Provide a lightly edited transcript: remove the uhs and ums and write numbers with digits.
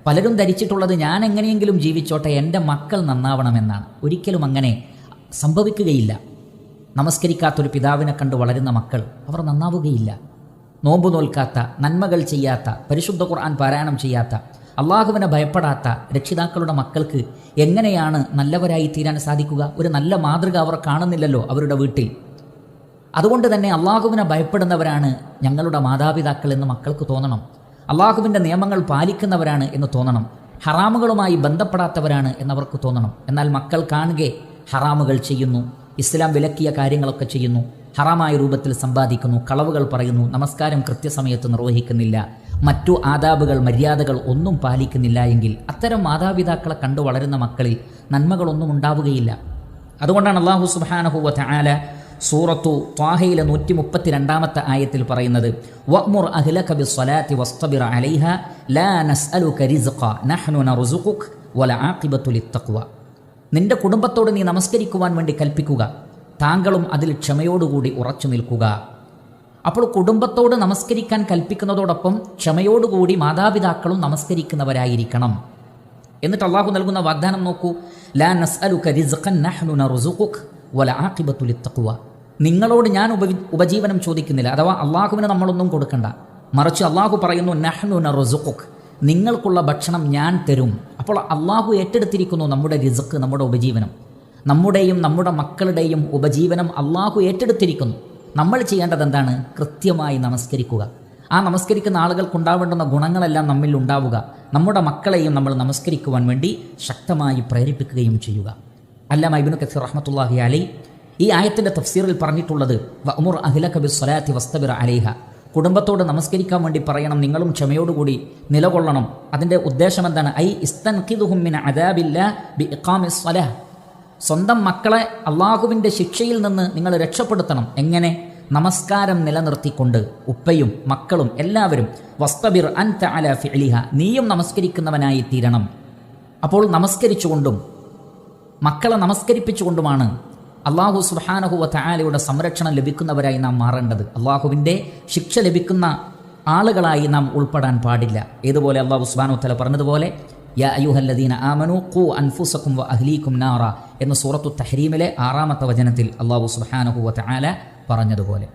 പലരും ധരിച്ചിട്ടുള്ളത് ഞാൻ എങ്ങനെയെങ്കിലും ജീവിച്ചോട്ടെ, എൻ്റെ മക്കൾ നന്നാവണമെന്നാണ്. ഒരിക്കലും അങ്ങനെ സംഭവിക്കുകയില്ല. നമസ്കരിക്കാത്തൊരു പിതാവിനെ കണ്ട് വളരുന്ന മക്കൾ അവർ നന്നാവുകയില്ല. നോമ്പ് നോൽക്കാത്ത, നന്മകൾ ചെയ്യാത്ത, പരിശുദ്ധ ഖുർആൻ പാരായണം ചെയ്യാത്ത, അള്ളാഹുവിനെ ഭയപ്പെടാത്ത രക്ഷിതാക്കളുടെ മക്കൾക്ക് എങ്ങനെയാണ് നല്ലവരായി തീരാൻ സാധിക്കുക? ഒരു നല്ല മാതൃക അവർ കാണുന്നില്ലല്ലോ അവരുടെ വീട്ടിൽ. അതുകൊണ്ട് തന്നെ അള്ളാഹുവിനെ ഭയപ്പെടുന്നവരാണ് ഞങ്ങളുടെ മാതാപിതാക്കൾ എന്ന് മക്കൾക്ക് തോന്നണം. അള്ളാഹുവിൻ്റെ നിയമങ്ങൾ പാലിക്കുന്നവരാണ് എന്ന് തോന്നണം. ഹറാമുകളുമായി ബന്ധപ്പെടാത്തവരാണ് എന്നവർക്ക് തോന്നണം. എന്നാൽ മക്കൾ കാണുകെ ഹറാമുകൾ ചെയ്യുന്നു, ഇസ്ലാം വിലക്കിയ കാര്യങ്ങളൊക്കെ ചെയ്യുന്നു, ഹറാമായ രൂപത്തിൽ സമ്പാദിക്കുന്നു, കളവുകൾ പറയുന്നു, നമസ്കാരം കൃത്യസമയത്ത് നിർവഹിക്കുന്നില്ല, മറ്റു ആദാബുകൾ, മര്യാദകൾ ഒന്നും പാലിക്കുന്നില്ല എങ്കിൽ അത്തരം മാതാപിതാക്കളെ കണ്ടു വളരുന്ന മക്കളിൽ നന്മകളൊന്നും ഉണ്ടാവുകയില്ല. അതുകൊണ്ടാണ് അല്ലാഹു സുബ്ഹാനഹു വ തആല സൂറത്തു ത്വാഹയിലെ 132 ആയത്തിൽ പറയുന്നത്, വഅ്മുർ അഹ്ലക ബിസ്സലാത്തി വസ്തബിർ അലൈഹാ ലാ നസ്അലുക റിസ്ഖ നഹ്നു നർസുഖുക വലആഖിബത്തു ലിത്തഖ്വ. നിന്റെ കുടുംബത്തോട് നീ നമസ്കരിക്കുവാൻ വേണ്ടി കൽപ്പിക്കുക, താങ്കളും അതിൽ ക്ഷമയോടുകൂടി ഉറച്ചു നിൽക്കുക. അപ്പോൾ കുടുംബത്തോട് നമസ്കരിക്കാൻ കൽപ്പിക്കുന്നതോടൊപ്പം ക്ഷമയോടുകൂടി മാതാപിതാക്കളും നമസ്കരിക്കുന്നവരായിരിക്കണം. എന്നിട്ട് അള്ളാഹു നൽകുന്ന വാഗ്ദാനം നോക്കൂ, ലാ നസ്അലുക റിസ്ഖൻ നഹ്നു നർസുഖുക വലആഖിബത്തു ലിത്തഖ്വ. നിങ്ങളോട് ഞാൻ ഉപജീവനം ചോദിക്കുന്നില്ല, അഥവാ അള്ളാഹുവിന് നമ്മളൊന്നും കൊടുക്കണ്ട, മറിച്ച് അള്ളാഹു പറയുന്നു നഹ്നു നർസുഖുക, നിങ്ങൾക്കുള്ള ഭക്ഷണം ഞാൻ തരും. അപ്പോൾ അള്ളാഹു ഏറ്റെടുത്തിരിക്കുന്നു നമ്മുടെ റിസ്ഖ്, നമ്മുടെ ഉപജീവനം, നമ്മുടെയും നമ്മുടെ മക്കളുടെയും ഉപജീവനം അള്ളാഹു ഏറ്റെടുത്തിരിക്കുന്നു. നമ്മൾ ചെയ്യേണ്ടത് എന്താണ്? കൃത്യമായി നമസ്കരിക്കുക. ആ നമസ്കരിക്കുന്ന ആളുകൾക്കുണ്ടാവേണ്ടുന്ന ഗുണങ്ങളെല്ലാം നമ്മിൽ ഉണ്ടാവുക. നമ്മുടെ മക്കളെയും നമ്മൾ നമസ്കരിക്കുവാൻ വേണ്ടി ശക്തമായി പ്രേരിപ്പിക്കുകയും ചെയ്യുക. അല്ലാമ ഇബ്നു കസീർ റഹ്മത്തുള്ളാഹി അലൈഹി ഈ ആയത്തിൻ്റെ തഫ്സീറിൽ പറഞ്ഞിട്ടുള്ളത്, വഅ്മുർ അഹ്ലക ബിസ്സലാത്തി വസ്തബിർ അലൈഹ, കുടുംബത്തോട് നമസ്കരിക്കാൻ വേണ്ടി പറയണം, നിങ്ങളും ക്ഷമയോടുകൂടി നിലകൊള്ളണം. അതിൻ്റെ ഉദ്ദേശം എന്താണ്? ഐ ഇസ്തൻഖിദുഹും മിൻ അദാബില്ലാ ബിഇഖാമിസ് സ്വലാഹ്, സ്വന്തം മക്കളെ അള്ളാഹുവിൻ്റെ ശിക്ഷയിൽ നിന്ന് നിങ്ങൾ രക്ഷപ്പെടുത്തണം. എങ്ങനെ? നമസ്കാരം നിലനിർത്തിക്കൊണ്ട്, ഉപ്പയും മക്കളും എല്ലാവരും. വസ്തബിർ അൻത അലാ ഫിഅലിഹ, നീയും നമസ്കരിക്കുന്നവനായി തീരണം. അപ്പോൾ നമസ്കരിച്ചുകൊണ്ടും മക്കളെ നമസ്കരിപ്പിച്ചുകൊണ്ടുമാണ് അള്ളാഹു സുബ്ഹാനഹു വ തആലയുടെ സംരക്ഷണം ലഭിക്കുന്നവരായി നാം മാറേണ്ടത്. അള്ളാഹുവിൻ്റെ ശിക്ഷ ലഭിക്കുന്ന ആളുകളായി നാം ഉൾപ്പെടാൻ പാടില്ല. ഏതുപോലെ അള്ളാഹു സുബ്ഹാനഹു വ തആല പറഞ്ഞതുപോലെ, യാ അയ്യുഹല്ലദീന ആമനൂ ഖൂ അൻഫുസകും വ അഹ്ലീകും നാറ എന്ന സൂറത്തു തഹ്രീമിലെ 6-ാമത്തെ വചനത്തിൽ അള്ളാഹു സുബ്ഹാനഹു വ തആല പറഞ്ഞതുപോലെ.